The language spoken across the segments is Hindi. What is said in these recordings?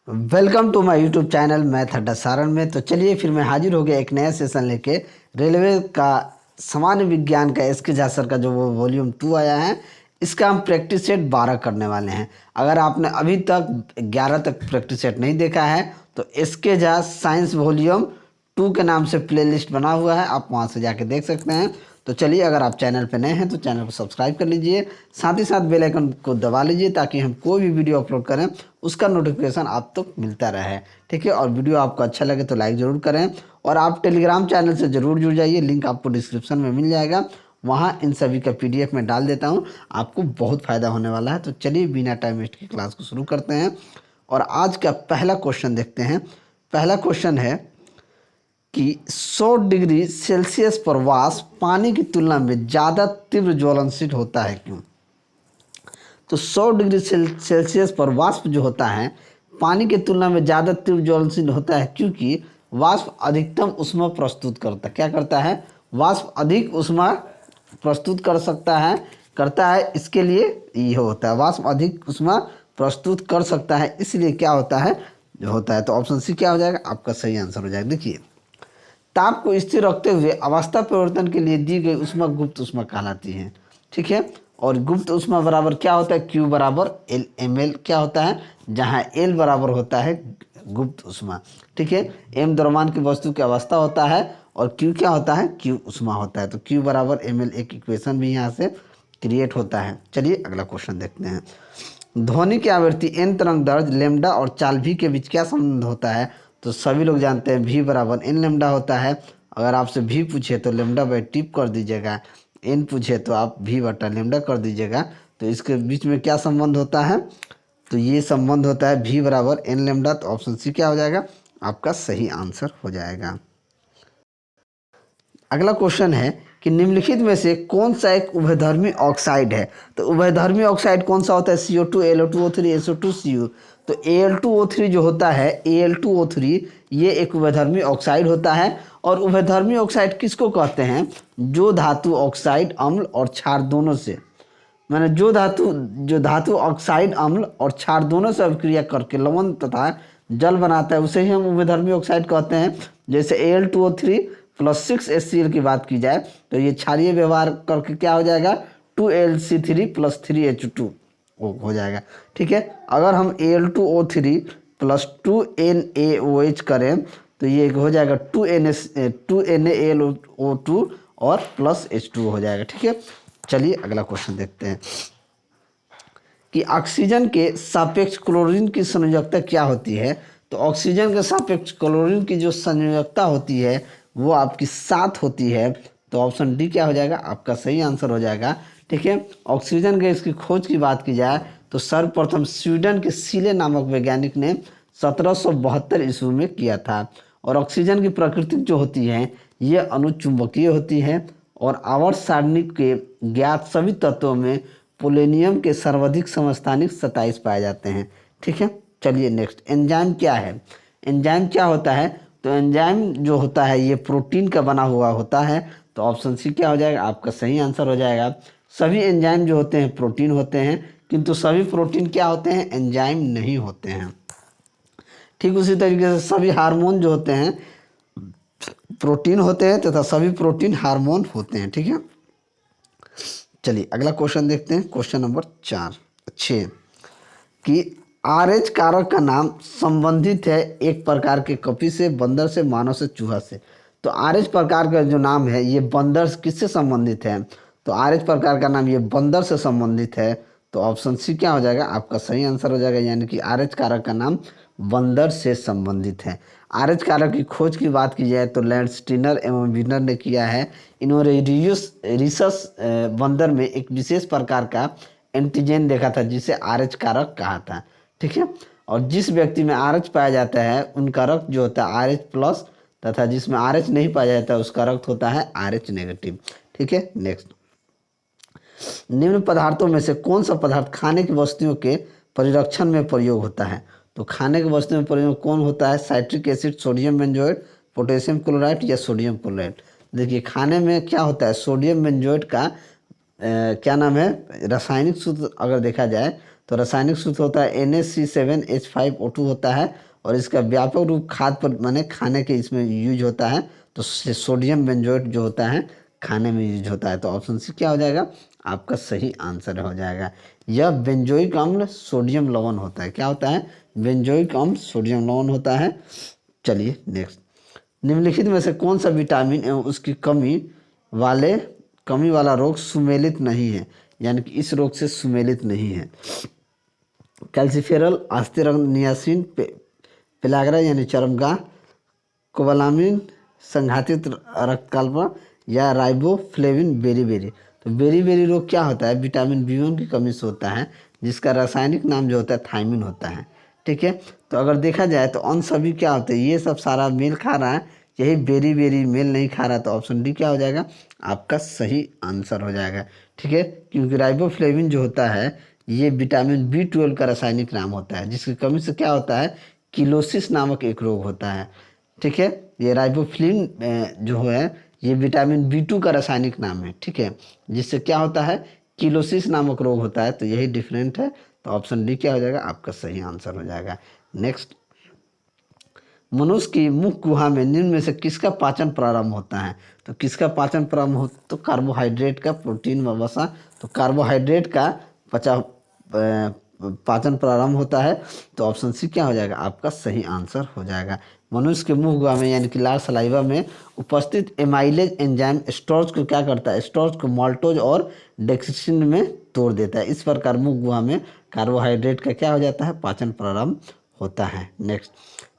Welcome to my YouTube channel math Adda Saran में। तो चलिए फिर मैं हाजिर हो गया एक नया सेशन लेके। रेलवे का सामान्य विज्ञान का एस के झा सर का जो वो वॉल्यूम 2 आया है, इसका हम प्रैक्टिस सेट 12 करने वाले हैं। अगर आपने अभी तक 11 तक प्रैक्टिस सेट नहीं देखा है तो एस के झा साइंस वॉल्यूम 2 के नाम से प्लेलिस्ट बना हुआ है, आप वहाँ से जाके देख सकते हैं। तो चलिए, अगर आप चैनल पर नए हैं तो चैनल को सब्सक्राइब कर लीजिए, साथ ही साथ बेल आइकन को दबा लीजिए ताकि हम कोई भी वीडियो अपलोड करें उसका नोटिफिकेशन आप तक मिलता रहे। ठीक है, और वीडियो आपको अच्छा लगे तो लाइक ज़रूर करें, और आप टेलीग्राम चैनल से ज़रूर जुड़ जाइए, लिंक आपको डिस्क्रिप्शन में मिल जाएगा। वहाँ इन सभी का PDF में डाल देता हूँ, आपको बहुत फ़ायदा होने वाला है। तो चलिए बिना टाइम वेस्ट की क्लास को शुरू करते हैं और आज का पहला क्वेश्चन देखते हैं। पहला क्वेश्चन है कि 100 डिग्री सेल्सियस पर वाष्प पानी की तुलना में ज़्यादा तीव्र ज्वलनशील होता है, क्यों? तो 100 डिग्री सेल्सियस पर वाष्प जो होता है पानी की तुलना में ज़्यादा तीव्र ज्वलनशील होता है, क्योंकि वाष्प अधिकतम ऊष्मा प्रस्तुत करता है। क्या करता है? वाष्प अधिक ऊष्मा प्रस्तुत करता है। इसके लिए ये होता है, वाष्प अधिक ऊष्मा प्रस्तुत कर सकता है, इसलिए क्या होता है जो होता है। तो ऑप्शन सी क्या हो जाएगा? आपका सही आंसर हो जाएगा। देखिए, ताप को स्थिर रखते हुए अवस्था परिवर्तन के लिए दी गई ऊष्मा गुप्त ऊष्मा कहलाती है। ठीक है, और गुप्त ऊष्मा बराबर क्या होता है? Q बराबर L ml क्या होता है, जहाँ L बराबर होता है गुप्त ऊष्मा। ठीक है, M द्रव्यमान की वस्तु की अवस्था होता है और Q क्या होता है? Q ऊष्मा होता है। तो Q बराबर ml एक इक्वेशन भी यहाँ से क्रिएट होता है। चलिए अगला क्वेश्चन देखते हैं। ध्वनि की आवृत्ति n तरंग दैर्ध्य लेमडा और चाल v के बीच क्या संबंध होता है? तो सभी लोग जानते हैं v बराबर n लेमडा होता है। अगर आपसे v पूछे तो लेमडा बाई टिप कर दीजिएगा, n पूछे तो आप v बटा लेमडा कर दीजिएगा। तो इसके बीच में क्या संबंध होता है? तो ये संबंध होता है v बराबर n लेमडा। तो ऑप्शन सी क्या हो जाएगा? आपका सही आंसर हो जाएगा। अगला क्वेश्चन है कि निम्नलिखित में से कौन सा एक उभयधर्मी ऑक्साइड है? तो उभयधर्मी ऑक्साइड कौन सा होता है? CO2, AlO2O3, SO2, Cu। तो Al2O3 जो होता है, Al2O3 ये एक उभयधर्मी ऑक्साइड होता है। और उभयधर्मी ऑक्साइड किसको कहते हैं? जो धातु ऑक्साइड अम्ल और क्षार दोनों से, मैंने जो धातु ऑक्साइड अम्ल और क्षार दोनों से अभिक्रिया करके लवण तथा जल बनाता है, उसे ही हम उभयधर्मी ऑक्साइड कहते हैं। जैसे Al2O3 प्लस 6HCl की बात की जाए तो ये क्षारीय व्यवहार करके क्या हो जाएगा? 2Lc3 प्लस 3H2 हो जाएगा। ठीक है, अगर हम Al2O3 प्लस 2NaOH करें तो ये हो जाएगा 2NaLO2 और प्लस H2 हो जाएगा। ठीक है, चलिए अगला क्वेश्चन देखते हैं कि ऑक्सीजन के सापेक्ष क्लोरीन की संयोजकता क्या होती है? तो ऑक्सीजन के सापेक्ष क्लोरीन की जो संयोजकता होती है वो आपकी 7 होती है। तो ऑप्शन डी क्या हो जाएगा? आपका सही आंसर हो जाएगा। ठीक है, ऑक्सीजन के इसकी खोज की बात की जाए तो सर्वप्रथम स्वीडन के सीले नामक वैज्ञानिक ने 1772 ईस्वी में किया था। और ऑक्सीजन की प्रकृति जो होती है ये अनुचुंबकीय होती है और आवर्त सारणी के ज्ञात सभी तत्वों में पोलेनियम के सर्वाधिक समस्थानिक 27 पाए जाते हैं। ठीक है, चलिए नेक्स्ट, एंजाइम क्या है? एंजाइम क्या होता है? तो एंजाइम जो होता है ये प्रोटीन का बना हुआ होता है। तो ऑप्शन सी क्या हो जाएगा? आपका सही आंसर हो जाएगा। सभी एंजाइम जो होते हैं प्रोटीन होते हैं, किंतु सभी प्रोटीन क्या होते हैं? एंजाइम नहीं होते हैं। ठीक उसी तरीके से सभी हार्मोन जो होते हैं प्रोटीन होते हैं तथा सभी प्रोटीन हार्मोन होते हैं। ठीक है, चलिए अगला क्वेश्चन देखते हैं। क्वेश्चन नंबर 6 कि RH कारक का नाम संबंधित है एक प्रकार के कपी से, बंदर से, मानव से, चूहा से। तो RH प्रकार का जो नाम है ये बंदर किससे संबंधित है? तो RH प्रकार का नाम ये बंदर से संबंधित है। तो ऑप्शन सी क्या हो जाएगा? आपका सही आंसर हो जाएगा, यानी कि RH कारक का नाम बंदर से संबंधित है। RH कारक की खोज की बात की जाए तो लैंडस्टीनर एवं विनर ने किया है। इन्होंने रिसस बंदर में एक विशेष प्रकार का एंटीजन देखा था जिसे RH कारक कहा था। ठीक है, और जिस व्यक्ति में RH पाया जाता है उनका रक्त जो होता है RH प्लस, तथा जिसमें RH नहीं पाया जाता है उसका रक्त होता है RH नेगेटिव। ठीक है, नेक्स्ट, निम्न पदार्थों में से कौन सा पदार्थ खाने की वस्तुओं के परिरक्षण में प्रयोग होता है? तो खाने की वस्तुओं में प्रयोग कौन होता है? Citric acid, sodium benzoate, potassium chloride या सोडियम क्लोराइड। देखिए, खाने में क्या होता है? सोडियम बेंजोएट का क्या नाम है? रासायनिक सूत्र अगर देखा जाए तो रासायनिक सूत्र होता है NaC7H5O2 होता है, और इसका व्यापक रूप खाद पर माने खाने के इसमें यूज होता है। तो सोडियम बेंजोएट जो होता है खाने में यूज होता है। तो ऑप्शन सी क्या हो जाएगा, आपका सही आंसर हो जाएगा। यह बेंजोइक अम्ल सोडियम लवण होता है। क्या होता है, बेंजोइक अम्ल सोडियम लवण होता है। चलिए नेक्स्ट, निम्नलिखित में से कौन सा विटामिन एवं उसकी कमी वाला रोग सुमेलित नहीं है, यानी कि इस रोग से सुमेलित नहीं है। कैल्सीफेरल, आस्तीरंग, नियासिन, पेलाग्रा यानी चरमगाह, कोबालामिन संघातित रक्तकल्प, या राइबोफ्लेविन बेरीबेरी। तो बेरीबेरी रोग क्या होता है, विटामिन B1 की कमी से होता है, जिसका रासायनिक नाम जो होता है थायमिन होता है। ठीक है, तो अगर देखा जाए तो अन सभी क्या होते हैं, ये सब सारा मेल खा रहा है, यही बेरीबेरी मेल नहीं खा रहा। तो ऑप्शन डी क्या हो जाएगा, आपका सही आंसर हो जाएगा। ठीक है, क्योंकि राइबोफ्लेविन जो होता है ये विटामिन B12 का रासायनिक नाम होता है, जिसकी कमी से क्या होता है, किलोसिस नामक एक रोग होता है। ठीक है, ये राइबोफ्लिन जो है ये विटामिन B2 का रासायनिक नाम है। ठीक है, जिससे क्या होता है, किलोसिस नामक रोग होता है। तो यही डिफरेंट है। तो ऑप्शन डी क्या हो जाएगा, आपका सही आंसर हो जाएगा। नेक्स्ट, मनुष्य की मुख गुहा में निम्न में से किसका पाचन प्रारंभ होता है। तो किसका पाचन प्रारंभ हो, तो कार्बोहाइड्रेट का, प्रोटीन व वसा। तो कार्बोहाइड्रेट का पाचन प्रारंभ होता है। तो ऑप्शन सी क्या हो जाएगा, आपका सही आंसर हो जाएगा। मनुष्य के मुंह गुहा में यानी कि लार सलाइवा में उपस्थित एमाइलेज एंजाइम स्टार्च को क्या करता है, स्टार्च को माल्टोज और डेक्सिन में तोड़ देता है। इस प्रकार मुंह गुहा में कार्बोहाइड्रेट का क्या हो जाता है, पाचन प्रारंभ होता है। नेक्स्ट,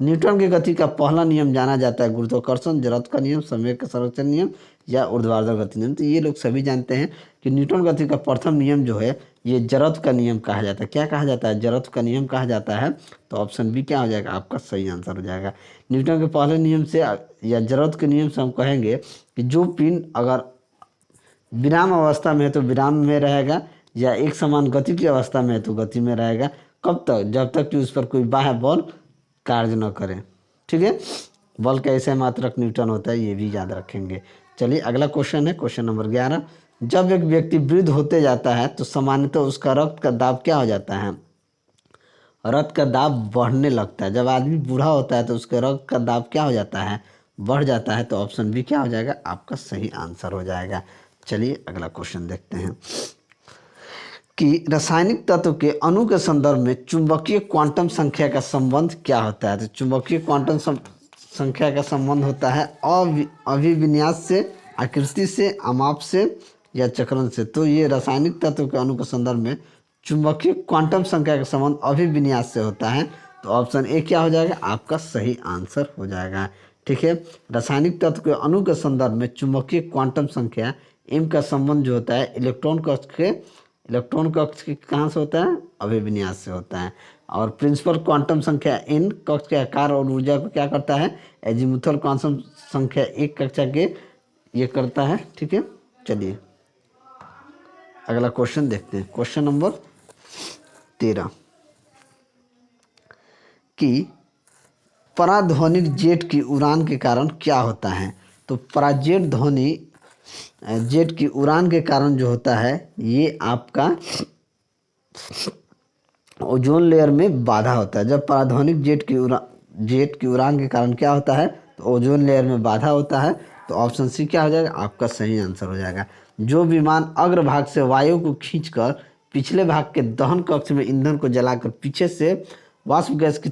न्यूटन की गति का पहला नियम जाना जाता है गुरुत्वाकर्षण, जड़त्व का नियम, संवेग का संरक्षण नियम, या ऊर्ध्वाधर गति नियम। तो ये लोग सभी जानते हैं कि न्यूटन गति का प्रथम नियम जो है ये जड़त्व का नियम कहा जाता है। क्या कहा जाता है, जड़त्व का नियम कहा जाता है। तो ऑप्शन बी क्या हो जाएगा, आपका सही आंसर हो जाएगा। न्यूटन के पहले नियम से या जड़त्व के नियम से हम कहेंगे कि जो पिंड अगर विराम अवस्था में है तो विराम में रहेगा, या एक समान गति की अवस्था में है तो गति में रहेगा। कब तक, जब तक कि उस पर कोई बाह्य बल कार्य न करें। ठीक है, बल का ऐसे मात्रक न्यूटन होता है, ये भी याद रखेंगे। चलिए अगला क्वेश्चन है, क्वेश्चन नंबर 11। जब एक व्यक्ति वृद्ध होते जाता है तो सामान्यतः उसका रक्त का दाब क्या हो जाता है, रक्त का दाब बढ़ने लगता है। जब आदमी बूढ़ा होता है तो उसके रक्त का दाब क्या हो जाता है, बढ़ जाता है। तो ऑप्शन बी क्या हो जाएगा, आपका सही आंसर हो जाएगा। चलिए अगला क्वेश्चन देखते हैं कि रासायनिक तत्व के अणु के संदर्भ में चुंबकीय क्वांटम संख्या का संबंध क्या होता है। तो चुंबकीय क्वांटम संख्या का संबंध होता है अभिविन्यास से, आकृति से, अमाप से, या चक्रण से। तो ये रासायनिक तत्व के अणु के संदर्भ में चुंबकीय क्वांटम संख्या का संबंध अभिविन्यास से होता है। तो ऑप्शन ए क्या हो जाएगा, आपका सही आंसर हो जाएगा। ठीक है, रासायनिक तत्व के अणु के संदर्भ में चुंबकीय क्वांटम संख्या एम का संबंध जो होता है इलेक्ट्रॉन कक्ष के कहाँ से होता है, अभिविन्यास से होता है। और प्रिंसिपल क्वांटम संख्या एन कक्ष के आकार और ऊर्जा को क्या करता है, एजीमुथल क्वांटम संख्या एक कक्षा के ये करता है। ठीक है, चलिए अगला क्वेश्चन देखते हैं, क्वेश्चन नंबर 13 कि पराध्वनिक जेट की उड़ान के कारण क्या होता है। तो पराजेट ध्वनि जेट की उड़ान के कारण जो होता है ये आपका ओजोन लेयर में बाधा होता है। जब पराध्वनिक जेट की उड़ान के कारण क्या होता है, तो ओजोन लेयर में बाधा होता है। तो ऑप्शन सी क्या हो जाएगा, आपका सही आंसर हो जाएगा। जो विमान अग्रभाग से वायु को खींचकर पिछले भाग के दहन कक्ष में ईंधन को जलाकर पीछे से वाष्प गैस की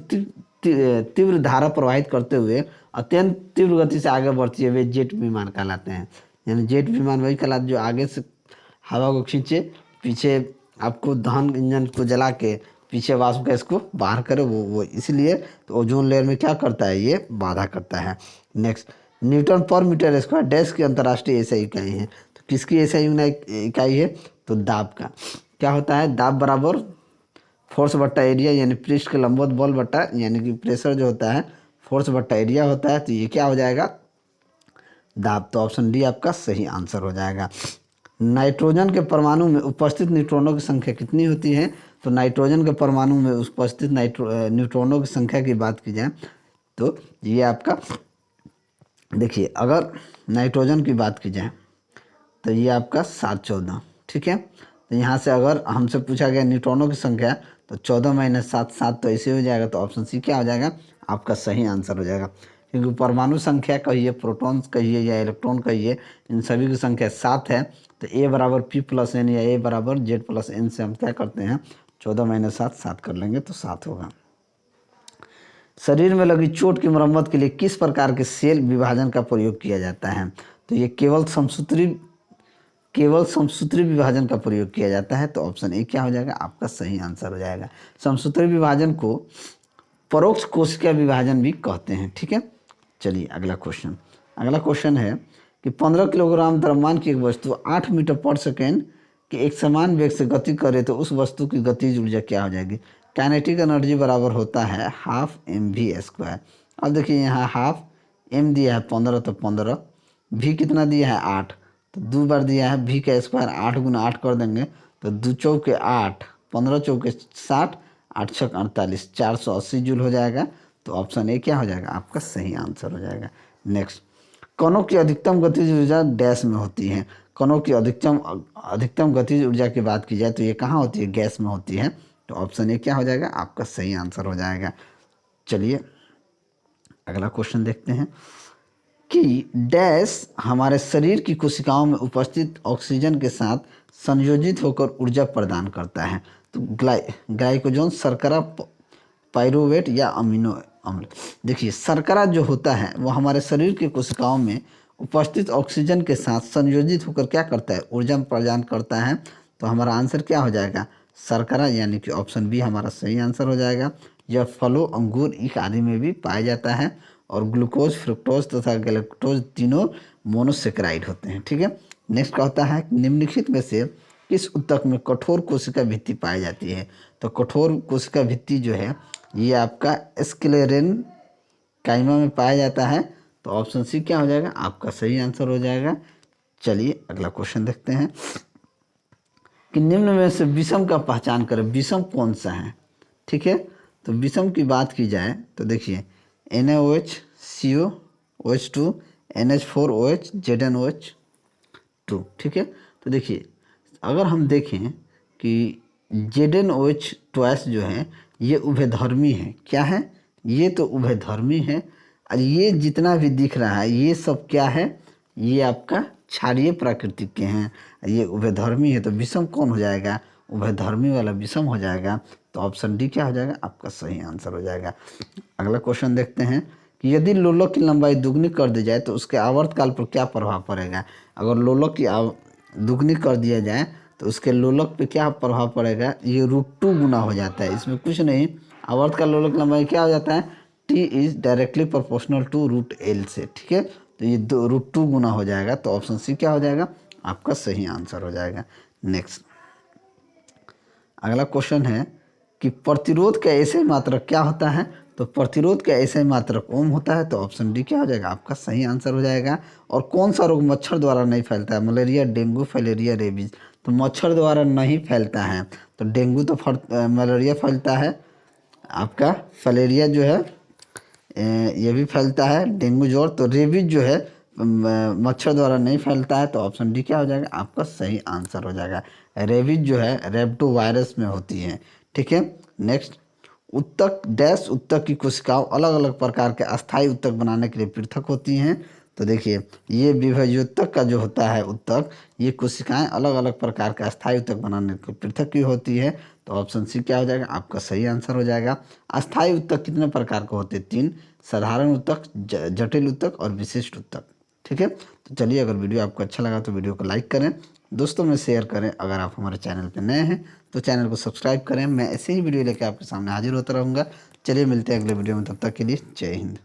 तीव्र धारा प्रवाहित करते हुए अत्यंत तीव्र गति से आगे बढ़ती है, वे जेट विमान कहलाते हैं। यानी जेट विमान वही कहलाते जो आगे से हवा को खींचे, पीछे आपको दहन इंजन को जला के पीछे वाष्प गैस को बाहर करे, वो इसलिए। तो ओजोन लेयर में क्या करता है, ये बाधा करता है। नेक्स्ट, न्यूटन पर मीटर स्क्वायर डैश की अंतर्राष्ट्रीय एसआई इकाई है। तो किसकी एसआई इकाई है, तो दाब का। क्या होता है, दाब बराबर फोर्स बट्टा एरिया, यानी पृष्ठ के लंबवत बल बट्टा यानी कि प्रेशर जो होता है फोर्स बट्टा एरिया होता है। तो ये क्या हो जाएगा, दाब। तो ऑप्शन डी आपका सही आंसर हो जाएगा। नाइट्रोजन के परमाणु में उपस्थित न्यूट्रॉनों की संख्या कितनी होती है। तो नाइट्रोजन के परमाणु में उपस्थित न्यूट्रॉनों की संख्या की बात की जाए तो ये आपका देखिए, अगर नाइट्रोजन की बात की जाए तो ये आपका 714। ठीक है, तो यहाँ से अगर हमसे पूछा गया न्यूट्रॉनों की संख्या, तो 14 माइनस 7, 7 तो ऐसे हो जाएगा, तो ऑप्शन सी क्या हो जाएगा आपका सही आंसर हो जाएगा। क्योंकि परमाणु संख्या कहिए, प्रोटॉन कहिए या इलेक्ट्रॉन कहिए, इन सभी की संख्या 7 है। तो ए बराबर पी प्लस एन या ए बराबर जेड प्लस एन से हम क्या करते हैं 14 माइनस 7, 7 कर लेंगे तो 7 होगा। शरीर में लगी चोट की मरम्मत के लिए किस प्रकार के सेल विभाजन का प्रयोग किया जाता है? तो ये केवल समसूत्री विभाजन का प्रयोग किया जाता है। तो ऑप्शन ए क्या हो जाएगा आपका सही आंसर हो जाएगा। समसूत्री विभाजन को परोक्ष कोशिका विभाजन भी कहते हैं। ठीक है, चलिए अगला क्वेश्चन है कि 15 किलोग्राम द्रव्यमान की एक वस्तु 8 मीटर पर सेकेंड के एक समान वेग से गति करे तो उस वस्तु की गतिज ऊर्जा क्या हो जाएगी? काइनेटिक एनर्जी बराबर होता है हाफ mv²। अब देखिए यहाँ हाफ m दिया है 15, तो 15 v कितना दिया है 8, तो 2 बार दिया है v का स्क्वायर 8 गुना 8 कर देंगे तो 2 चौके 8, 15 चौके 60, 8 छक 48, 480 जूल हो जाएगा। तो ऑप्शन ए क्या हो जाएगा आपका सही आंसर हो जाएगा। नेक्स्ट, कणों की अधिकतम गतिज ऊर्जा डैश में होती है। कणों की अधिकतम गतिज ऊर्जा की बात की जाए तो ये कहाँ होती है? गैस में होती है। तो ऑप्शन ए क्या हो जाएगा आपका सही आंसर हो जाएगा। चलिए अगला क्वेश्चन देखते हैं कि डैश हमारे शरीर की कोशिकाओं में उपस्थित ऑक्सीजन के साथ संयोजित होकर ऊर्जा प्रदान करता है। तो ग्लाइकोजन, शर्करा, पाइरूवेट या अमीनो अम्ल। देखिए शर्करा जो होता है वो हमारे शरीर की कोशिकाओं में उपस्थित ऑक्सीजन के साथ संयोजित होकर क्या करता है? ऊर्जा प्रदान करता है। तो हमारा आंसर क्या हो जाएगा? शर्करा, यानी कि ऑप्शन बी हमारा सही आंसर हो जाएगा। यह फलों, अंगूर, ईख आदि में भी पाया जाता है और ग्लूकोज, फ्रुक्टोज तथा गैलेक्टोज तीनों मोनोसेक्राइड होते हैं। ठीक है, नेक्स्ट का होता है निम्नलिखित में से किस ऊतक में कठोर कोशिका भित्ति पाई जाती है? तो कठोर कोशिका भित्ति जो है ये आपका स्क्लेरेन काइमा में पाया जाता है। तो ऑप्शन सी क्या हो जाएगा आपका सही आंसर हो जाएगा। चलिए अगला क्वेश्चन देखते हैं कि निम्न में से विषम का पहचान करें, विषम कौन सा है? ठीक है, तो विषम की बात की जाए तो देखिए NaOH, COOH2, NH4OH, ZnOH2। ठीक है, तो देखिए अगर हम देखें कि ZnOH ट्वाइस जो है ये उभयधर्मी है। क्या है? ये तो उभयधर्मी है। और ये जितना भी दिख रहा है ये सब क्या है? ये आपका क्षारीय प्राकृतिक के हैं। ये उभयधर्मी है तो विषम कौन हो जाएगा? उभयधर्मी वाला विषम हो जाएगा। तो ऑप्शन डी क्या हो जाएगा आपका सही आंसर हो जाएगा। अगला क्वेश्चन देखते हैं कि यदि लोलक की लंबाई दुगनी कर दी जाए तो उसके आवर्तकाल पर क्या प्रभाव पड़ेगा? अगर लोलक की दुगनी कर दिया जाए तो उसके लोलक पे क्या प्रभाव पड़ेगा? ये √2 गुना हो जाता है। इसमें कुछ नहीं, आवर्तकाल लोलक लंबाई क्या हो जाता है? T is directly proportional to √L से। ठीक है, तो ये √2 गुना हो जाएगा। तो ऑप्शन सी क्या हो जाएगा आपका सही आंसर हो जाएगा। नेक्स्ट अगला क्वेश्चन है कि प्रतिरोध का ऐसे मात्रक क्या होता है? तो प्रतिरोध का ऐसे मात्रक ओम होता है। तो ऑप्शन डी क्या हो जाएगा आपका सही आंसर हो जाएगा। और कौन सा रोग मच्छर द्वारा नहीं फैलता है? Malaria, dengue, filaria, rabies. तो मच्छर द्वारा नहीं फैलता है। तो डेंगू तो मलेरिया फैलता है, आपका फलेरिया जो है ये भी फैलता है, डेंगू ज्वर। तो रेबीज जो है मच्छर द्वारा नहीं फैलता है। तो ऑप्शन डी क्या हो जाएगा आपका सही आंसर हो जाएगा। रेबीज जो है रेप्टो वायरस में होती है। ठीक है, नेक्स्ट उत्तक डैश उत्तक की कोशिकाओं अलग अलग प्रकार के अस्थायी उत्तक बनाने के लिए पृथक होती हैं। तो देखिए ये विभज्योतक का जो होता है उत्तक, ये कोशिकाएं अलग अलग प्रकार के अस्थायी उत्तक बनाने के पृथक की होती है। तो ऑप्शन सी क्या हो जाएगा आपका सही आंसर हो जाएगा। अस्थायी उत्तक कितने प्रकार के होते हैं? 3, साधारण उत्तक, जटिल उत्तक और विशिष्ट उत्तक। ठीक है, तो चलिए अगर वीडियो आपको अच्छा लगा तो वीडियो को लाइक करें, दोस्तों में शेयर करें। अगर आप हमारे चैनल पर नए हैं तो चैनल को सब्सक्राइब करें। मैं ऐसे ही वीडियो लेकर आपके सामने हाजिर होता रहूँगा। चलिए मिलते हैं अगले वीडियो में, तब तक के लिए जय हिंद।